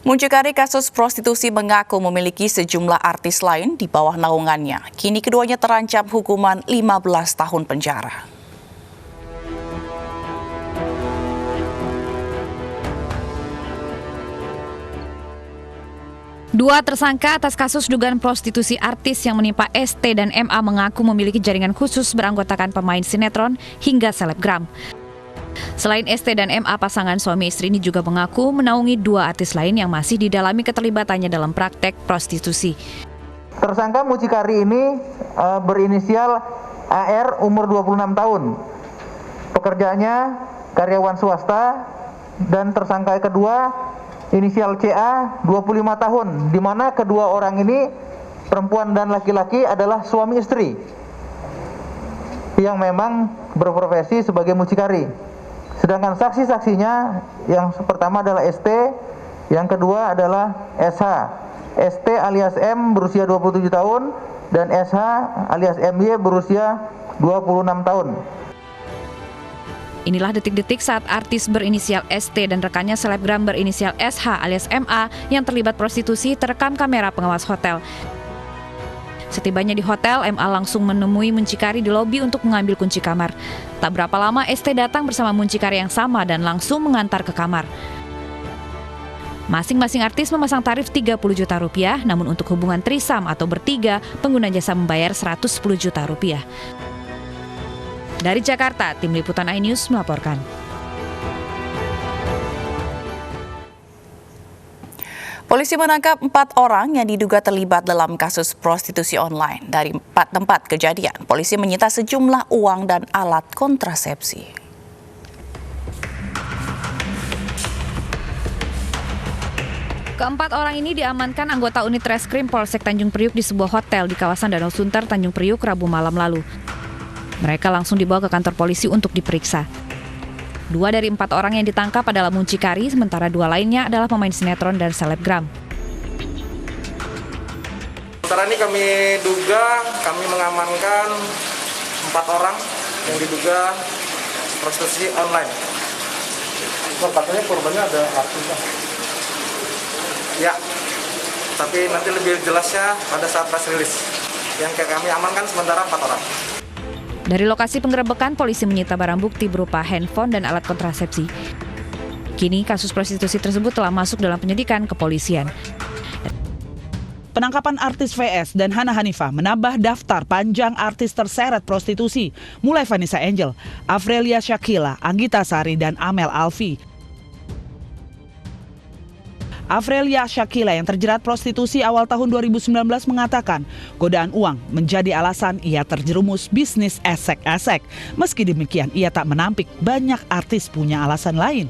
Muncikari kasus prostitusi mengaku memiliki sejumlah artis lain di bawah naungannya. Kini keduanya terancam hukuman 15 tahun penjara. Dua tersangka atas kasus dugaan prostitusi artis yang menimpa ST dan MA mengaku memiliki jaringan khusus beranggotakan pemain sinetron hingga selebgram. Selain ST dan MA, pasangan suami istri ini juga mengaku menaungi dua artis lain yang masih didalami keterlibatannya dalam praktek prostitusi. Tersangka mucikari ini berinisial AR, umur 26 tahun. Pekerjaannya karyawan swasta, dan tersangka kedua inisial CA, 25 tahun, di mana kedua orang ini perempuan dan laki-laki adalah suami istri yang memang berprofesi sebagai mucikari. Sedangkan saksi-saksinya yang pertama adalah ST, yang kedua adalah SH. ST alias M berusia 27 tahun dan SH alias MY berusia 26 tahun. Inilah detik-detik saat artis berinisial ST dan rekannya selebgram berinisial SH alias MA yang terlibat prostitusi terekam kamera pengawas hotel. Setibanya di hotel, MA langsung menemui muncikari di lobi untuk mengambil kunci kamar. Tak berapa lama, ST datang bersama muncikari yang sama dan langsung mengantar ke kamar. Masing-masing artis memasang tarif 30 juta rupiah, namun untuk hubungan trisam atau bertiga, pengguna jasa membayar 110 juta rupiah. Dari Jakarta, Tim Liputan iNews melaporkan. Polisi menangkap 4 orang yang diduga terlibat dalam kasus prostitusi online. Dari 4 tempat kejadian, polisi menyita sejumlah uang dan alat kontrasepsi. Keempat orang ini diamankan anggota unit Reskrim Polsek Tanjung Priuk di sebuah hotel di kawasan Danau Sunter, Tanjung Priuk, Rabu malam lalu. Mereka langsung dibawa ke kantor polisi untuk diperiksa. 2 dari 4 orang yang ditangkap adalah muncikari, sementara 2 lainnya adalah pemain sinetron dan selebgram. Sementara ini kami mengamankan 4 orang yang diduga prostitusi online. Katanya korbannya ada artis. Ya, tapi nanti lebih jelasnya pada saat press release. Yang kami amankan sementara 4 orang. Dari lokasi penggerebekan, polisi menyita barang bukti berupa handphone dan alat kontrasepsi. Kini kasus prostitusi tersebut telah masuk dalam penyidikan kepolisian. Penangkapan artis VS dan Hana Hanifah menambah daftar panjang artis terseret prostitusi, mulai Vanessa Angel, Afrelia Shakila, Anggita Sari, dan Amel Alfi. Afrelia Shakila yang terjerat prostitusi awal tahun 2019 mengatakan godaan uang menjadi alasan ia terjerumus bisnis esek-esek. Meski demikian, ia tak menampik banyak artis punya alasan lain.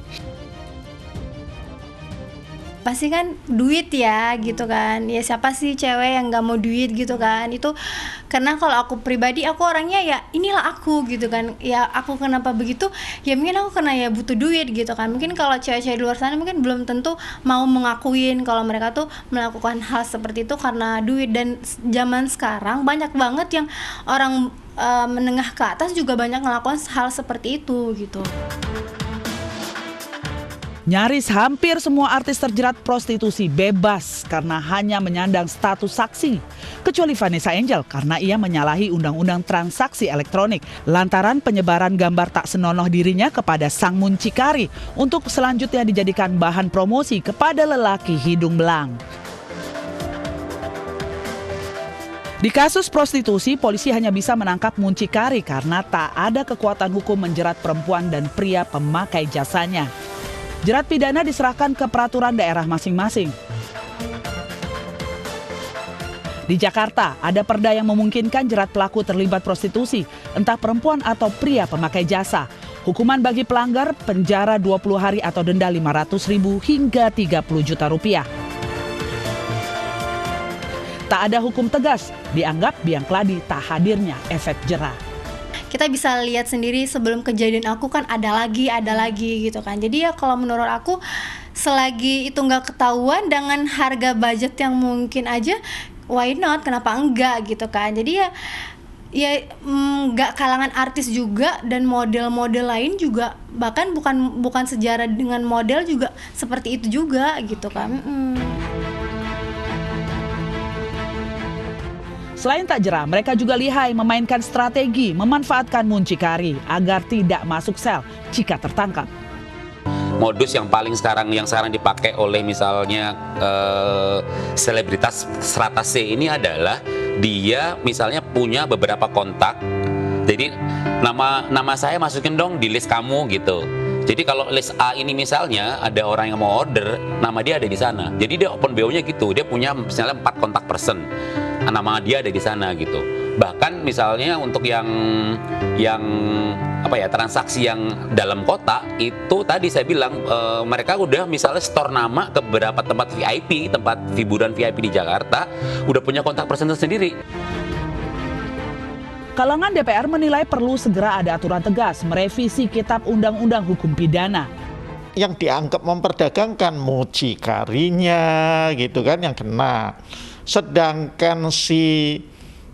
Pasti kan duit ya gitu kan, ya siapa sih cewek yang gak mau duit gitu kan. Itu karena kalau aku pribadi, aku orangnya ya inilah aku gitu kan. Ya aku kenapa begitu, ya mungkin aku karena ya butuh duit gitu kan. Mungkin kalau cewek-cewek di luar sana mungkin belum tentu mau mengakuin kalau mereka tuh melakukan hal seperti itu karena duit. Dan zaman sekarang banyak banget yang orang menengah ke atas juga banyak melakukan hal seperti itu gitu. Nyaris hampir semua artis terjerat prostitusi bebas karena hanya menyandang status saksi. Kecuali Vanessa Angel karena ia menyalahi undang-undang transaksi elektronik lantaran penyebaran gambar tak senonoh dirinya kepada sang muncikari untuk selanjutnya dijadikan bahan promosi kepada lelaki hidung belang. Di kasus prostitusi, polisi hanya bisa menangkap muncikari karena tak ada kekuatan hukum menjerat perempuan dan pria pemakai jasanya. Jerat pidana diserahkan ke peraturan daerah masing-masing. Di Jakarta, ada perda yang memungkinkan jerat pelaku terlibat prostitusi, entah perempuan atau pria pemakai jasa. Hukuman bagi pelanggar penjara 20 hari atau denda 500.000 hingga 30 juta rupiah. Tak ada hukum tegas, dianggap biang keladi tak hadirnya efek jera. Kita bisa lihat sendiri sebelum kejadian aku kan ada lagi gitu kan. Jadi ya kalau menurut aku selagi itu nggak ketahuan dengan harga budget yang mungkin aja, why not, kenapa enggak gitu kan. Jadi ya ya nggak kalangan artis juga dan model-model lain juga, bahkan bukan sejarah dengan model juga seperti itu juga gitu kan. Selain tak jerah, mereka juga lihai memainkan strategi memanfaatkan muncikari agar tidak masuk sel jika tertangkap. Modus yang sekarang dipakai oleh misalnya selebritas strata C ini adalah dia misalnya punya beberapa kontak. Jadi nama saya masukin dong di list kamu gitu. Jadi kalau list A ini misalnya ada orang yang mau order, nama dia ada di sana. Jadi dia open BO-nya gitu. Dia punya misalnya 4 kontak person. Nama dia ada di sana gitu. Bahkan misalnya untuk yang transaksi yang dalam kota itu tadi saya bilang mereka udah misalnya store nama ke beberapa tempat VIP, tempat hiburan VIP di Jakarta, udah punya kontak person sendiri. Kalangan DPR menilai perlu segera ada aturan tegas merevisi Kitab Undang-Undang Hukum Pidana. Yang dianggap memperdagangkan mucikarinya gitu kan yang kena. Sedangkan si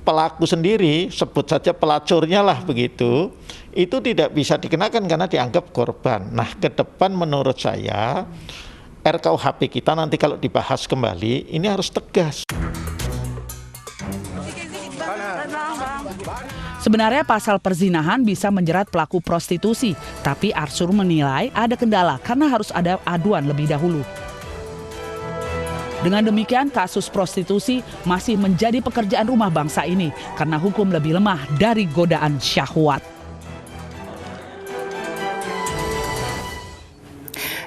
pelaku sendiri, sebut saja pelacurnya lah begitu, itu tidak bisa dikenakan karena dianggap korban. Nah, ke depan menurut saya RKUHP kita nanti kalau dibahas kembali ini harus tegas. Sebenarnya pasal perzinahan bisa menjerat pelaku prostitusi, tapi Arsur menilai ada kendala karena harus ada aduan lebih dahulu. Dengan demikian, kasus prostitusi masih menjadi pekerjaan rumah bangsa ini karena hukum lebih lemah dari godaan syahwat.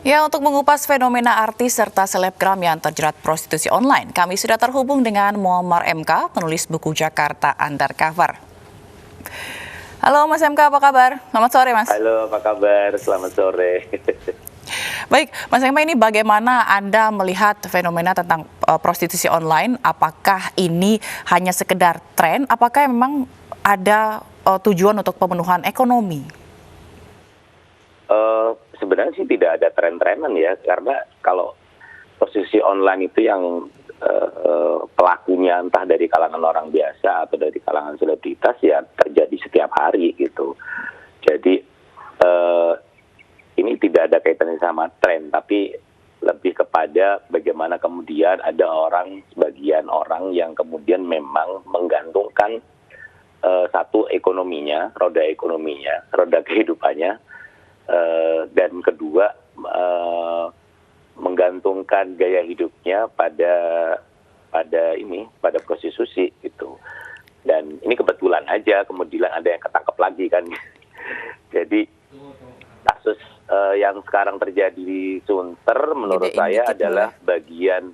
Ya, untuk mengupas fenomena artis serta selebgram yang terjerat prostitusi online, kami sudah terhubung dengan Muammar MK, penulis buku Jakarta Undercover. Halo Mas MK, apa kabar? Selamat sore Mas. Halo, apa kabar? Selamat sore. Baik, Mas MK, ini bagaimana Anda melihat fenomena tentang prostitusi online? Apakah ini hanya sekedar tren? Apakah memang ada tujuan untuk pemenuhan ekonomi? Sebenarnya sih tidak ada tren-trenan ya, karena kalau prostitusi online itu yang pelakunya entah dari kalangan orang biasa atau dari kalangan selebritas ya terjadi setiap hari gitu. Jadi ini tidak ada kaitannya sama tren, tapi lebih kepada bagaimana kemudian ada sebagian orang yang kemudian memang menggantungkan satu ekonominya, roda kehidupannya, dan kedua menggantungkan gaya hidupnya pada prostitusi gitu. Dan ini kebetulan aja kemudian ada yang ketangkep lagi kan. Jadi kasus yang sekarang terjadi di Sunter menurut saya adalah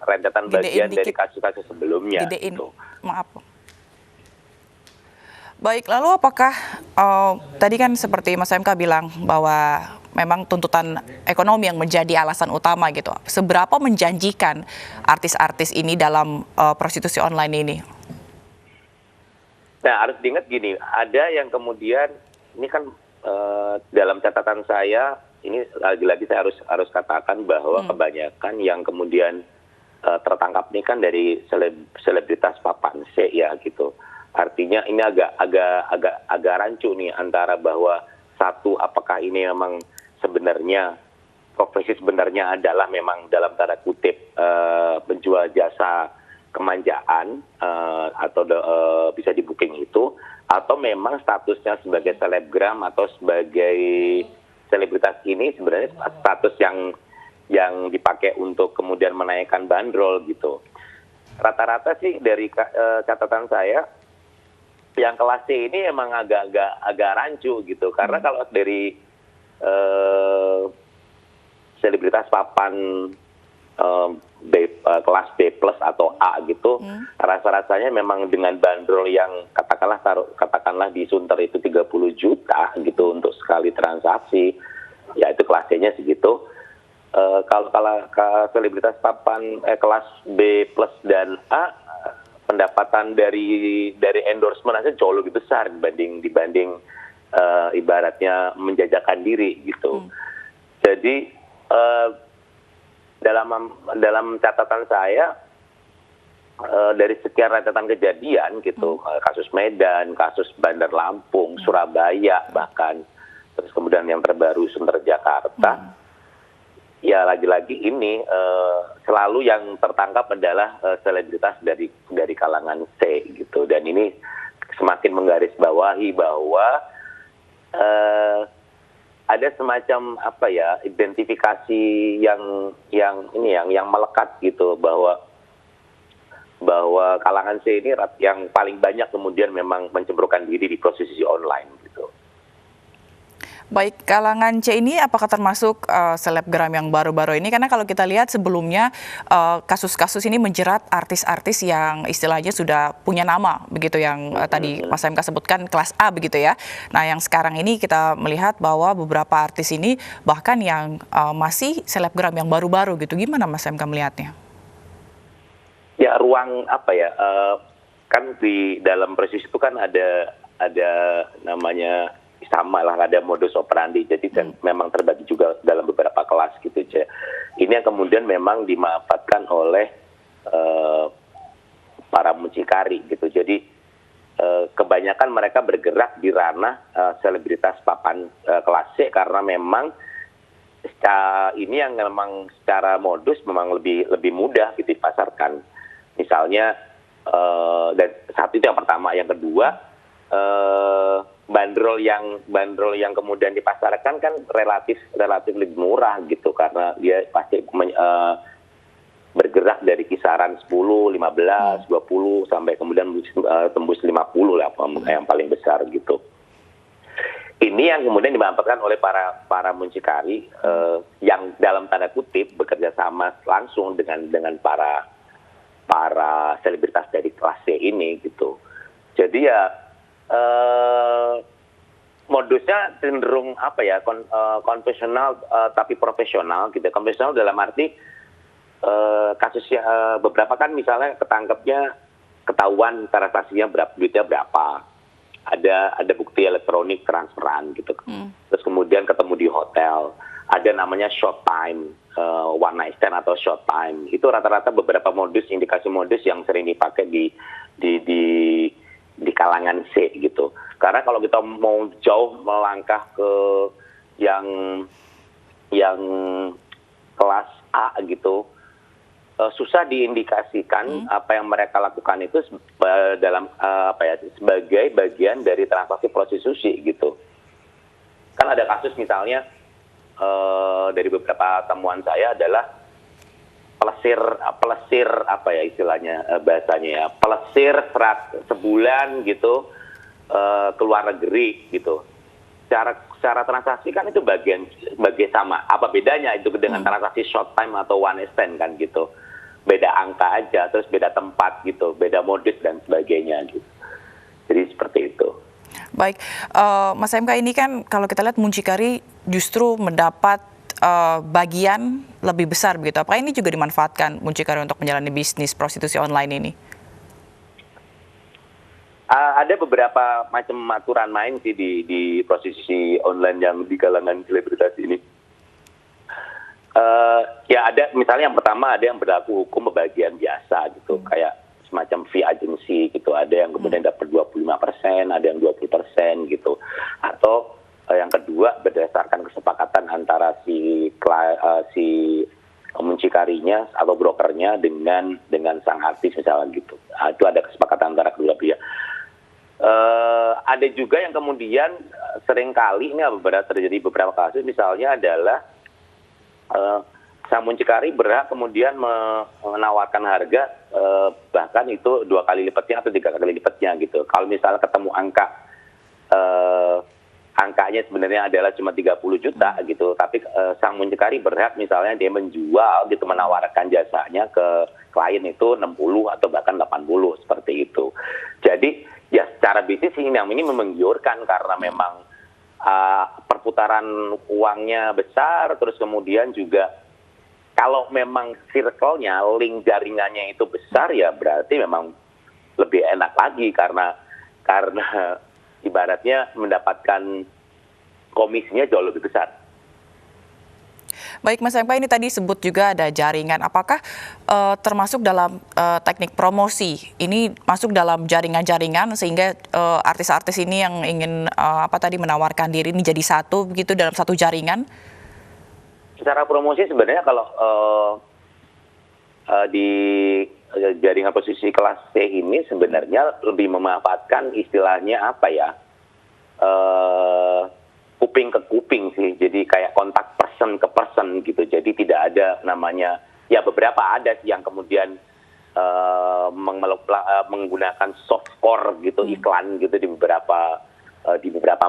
rentetan bagian dari kasus-kasus sebelumnya. Gitu. Maaf. Baik, lalu apakah tadi kan seperti Mas MK bilang bahwa memang tuntutan ekonomi yang menjadi alasan utama gitu. Seberapa menjanjikan artis-artis ini dalam prostitusi online ini? Nah, harus diingat gini, ada yang kemudian ini kan dalam catatan saya ini lagi-lagi saya harus katakan bahwa kebanyakan yang kemudian tertangkap ini kan dari selebritas papan C ya gitu. Artinya ini agak rancu nih antara bahwa satu, apakah ini memang sebenarnya profesi sebenarnya adalah memang dalam tanda kutip penjual jasa kemanjaan atau bisa di booking itu, atau memang statusnya sebagai selebgram atau sebagai selebritas ini sebenarnya status yang dipakai untuk kemudian menaikkan bandrol gitu. Rata-rata sih dari catatan saya yang kelas C ini emang agak rancu gitu, karena kalau dari selebritas papan kelas B plus atau A gitu, rasa-rasanya memang dengan bandrol yang katakanlah di Sunter itu 30 juta gitu untuk sekali transaksi, ya itu kelas C-nya segitu. Kalau selebritas papan kelas B plus dan A, pendapatan dari endorsement aja jauh lebih besar dibanding ibaratnya menjajakan diri gitu. Jadi dalam catatan saya dari sekian rentetan kejadian gitu, kasus Medan, kasus Bandar Lampung, Surabaya bahkan, terus kemudian yang terbaru Sunter Jakarta, ya lagi-lagi ini selalu yang tertangkap adalah selebritas dari kalangan C gitu, dan ini semakin menggarisbawahi bahwa ada semacam identifikasi yang melekat gitu, bahwa kalangan C ini yang paling banyak kemudian memang mencemplungkan diri di prostitusi online gitu. Baik, kalangan C ini apakah termasuk selebgram yang baru-baru ini? Karena kalau kita lihat sebelumnya kasus-kasus ini menjerat artis-artis yang istilahnya sudah punya nama, begitu yang tadi Mas MK sebutkan kelas A begitu ya. Nah, yang sekarang ini kita melihat bahwa beberapa artis ini bahkan yang masih selebgram yang baru-baru gitu. Gimana Mas MK melihatnya? Ya ruang kan di dalam proses itu kan ada namanya sama lah, ada modus operandi, jadi memang terbagi juga dalam beberapa kelas gitu aja. Ini yang kemudian memang dimanfaatkan oleh para mucikari gitu. Jadi kebanyakan mereka bergerak di ranah selebritas papan kelas C karena memang ini yang memang secara modus memang lebih mudah gitu dipasarkan. Misalnya dan satu itu yang pertama, yang kedua bandrol yang kemudian dipasarkan kan relatif lebih murah gitu, karena dia pasti bergerak dari kisaran 10, 15, 20 sampai kemudian tembus 50 lah yang paling besar gitu. Ini yang kemudian dimanfaatkan oleh para muncikari yang dalam tanda kutip bekerja sama langsung dengan para selebritas dari kelas C ini gitu. Jadi ya modusnya cenderung konvensional tapi profesional gitu. Konvensional dalam arti kasusnya beberapa kan misalnya ketangkepnya ketahuan transaksinya duitnya berapa. Ada bukti elektronik transferan gitu. Terus kemudian ketemu di hotel. Ada namanya short time, one night stand atau short time. Itu rata-rata beberapa indikasi modus yang sering dipakai di kalangan C gitu. Karena kalau kita mau jauh melangkah ke yang kelas A gitu, susah diindikasikan apa yang mereka lakukan itu dalam sebagai bagian dari transaksi prostitusi gitu. Kan ada kasus misalnya dari beberapa temuan saya adalah pelesir pelesir sebulan gitu ke luar negeri gitu. Secara transaksi kan itu bagian sama. Apa bedanya itu dengan transaksi short time atau one night stand kan gitu. Beda angka aja, terus beda tempat gitu, beda modus dan sebagainya gitu. Jadi seperti itu. Baik, Mas MK, ini kan kalau kita lihat muncikari justru mendapat bagian lebih besar begitu. Apakah ini juga dimanfaatkan muncikari untuk menjalani bisnis prostitusi online ini? Ada beberapa macam aturan main sih di prostitusi online yang di kalangan selebritas ini. Ya ada, misalnya yang pertama ada yang berlaku hukum pembagian biasa gitu, kayak semacam fee agency gitu. Ada yang kemudian dapat 25%, ada yang 20% gitu. Atau yang kedua berdasarkan kesepakatan antara si muncikarinya atau brokernya dengan sang artis misalnya gitu. Itu ada kesepakatan antara kedua pihak. Ada juga yang kemudian seringkali ini terjadi beberapa kasus, misalnya adalah sang muncikari berhak kemudian menawarkan harga bahkan itu 2 kali lipatnya atau 3 kali lipatnya gitu. Kalau misalnya ketemu angkanya sebenarnya adalah cuma 30 juta gitu, tapi sang muncikari berhak misalnya dia menjual gitu, menawarkan jasanya ke klien itu 60 atau bahkan 80 seperti itu. Jadi ya secara bisnis ini menggiurkan karena memang perputaran uangnya besar, terus kemudian juga kalau memang circle-nya, link jaringannya itu besar, ya berarti memang lebih enak lagi karena ibaratnya mendapatkan komisinya jauh lebih besar. Baik Mas MP, ini tadi sebut juga ada jaringan. Apakah termasuk dalam teknik promosi? Ini masuk dalam jaringan-jaringan sehingga artis-artis ini yang ingin menawarkan diri ini jadi satu begitu dalam satu jaringan? Secara promosi sebenarnya kalau di jaringan posisi kelas C ini sebenarnya lebih memanfaatkan istilahnya kuping ke kuping sih. Jadi kayak kontak person ke person gitu. Jadi tidak ada namanya, ya beberapa ada sih yang kemudian menggunakan softcore gitu, iklan gitu di beberapa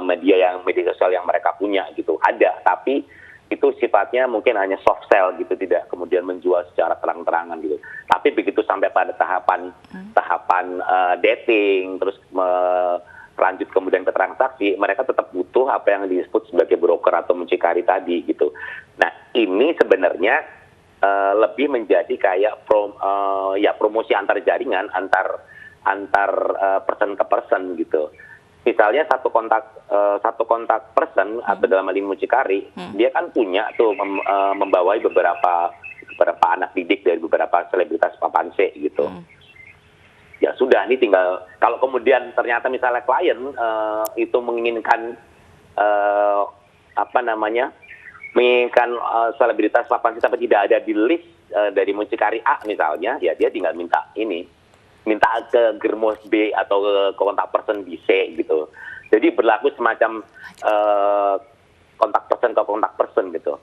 media sosial yang mereka punya gitu. Ada, tapi itu sifatnya mungkin hanya soft sell gitu, tidak kemudian menjual secara terang-terangan gitu. Tapi begitu sampai pada tahapan dating, terus lanjut kemudian ke transaksi, mereka tetap butuh apa yang disebut sebagai broker atau mucikari tadi gitu. Nah ini sebenarnya lebih menjadi kayak promosi antar jaringan, antar person ke person gitu. Misalnya satu kontak person atau dalam hal ini mucikari, dia kan punya tuh membawai beberapa anak didik dari beberapa selebritas papan C gitu. Ya sudah, ini tinggal kalau kemudian ternyata misalnya klien itu menginginkan menginginkan selebritas papan C tapi tidak ada di list dari mucikari A misalnya, ya dia tinggal minta ke germos B atau ke kontak person di C gitu. Jadi berlaku semacam kontak person ke kontak person gitu.